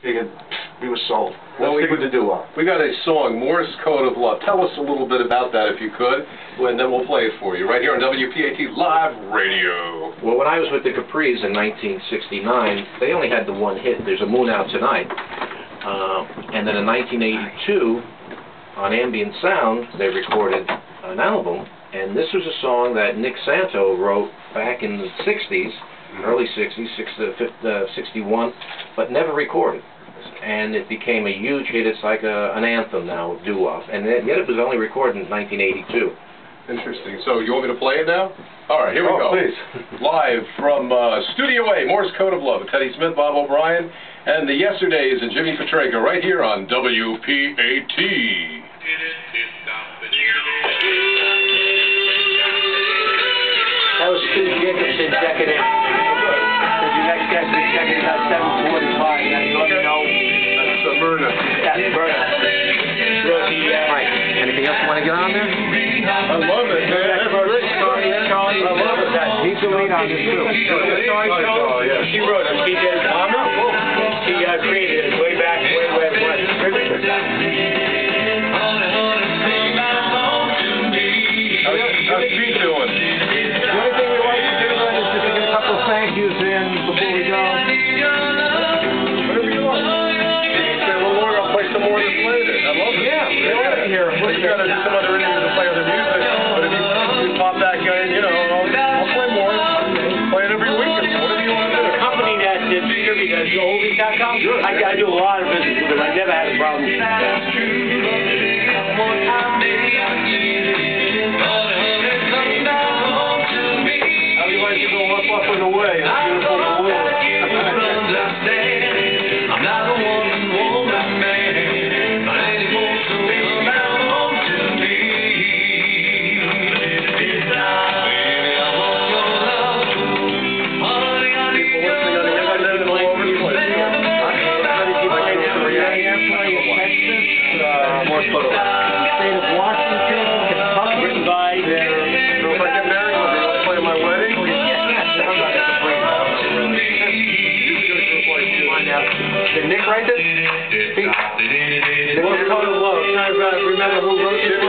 We were sold. Well, Let's stick with the duo. We got a song, Morse Code of Love. Tell us a little bit about that if you could, and then we'll play it for you right here on WPAT Live Radio. Well, when I was with the Capris in 1969, they only had the one hit, There's a Moon Out Tonight. And then in 1982, on Ambient Sound, they recorded an album, and this was a song that Nick Santo wrote back in the 60s, early 60s, 61, but never recorded. And it became a huge hit. It's like an anthem now, doo-wop. And yet it was only recorded in 1982. Interesting. So you want me to play it now? All right, here we go. Please. Live from Studio A, Morse Code of Love. Teddy Smith, Bob O'Brien, and the Yesterdaze and Jimmy Petrarca right here on WPAT. That was Stu Jacobson checking in. Your next guest will be checking in about 7:45. Now you let me know. That's Myrna. That's Myrna. Right. Anything else you want to get on there? I love it, man. That's great. Charlie, I love it. he's the lead on this too. Charlie, yeah. She wrote it. She did. She created it way back when. How's she doing? The only thing we like to do then is just to get a couple of thank yous in before we go. Whatever you want. Say a little more, I'll play some more of this later. I love it. Yeah, we want to hear. We gotta do some other interviews to play other music, but if you pop that guy in, I'll play more. Play it every week. Whatever you want to do. The company that distributes oldies.com, I do a lot of business with them. I never had a problem. Up and away. It's beautiful in the world. I'm not a woman, man, but anymore to come home to me. Baby, I want your love. People listening on the internet all over the place. Morse Code of Love. State of Washington, Kentucky. Written by their... So if I get married, will they play my wedding? Did Nick write this? Morse Code of Love. Trying to remember who wrote this.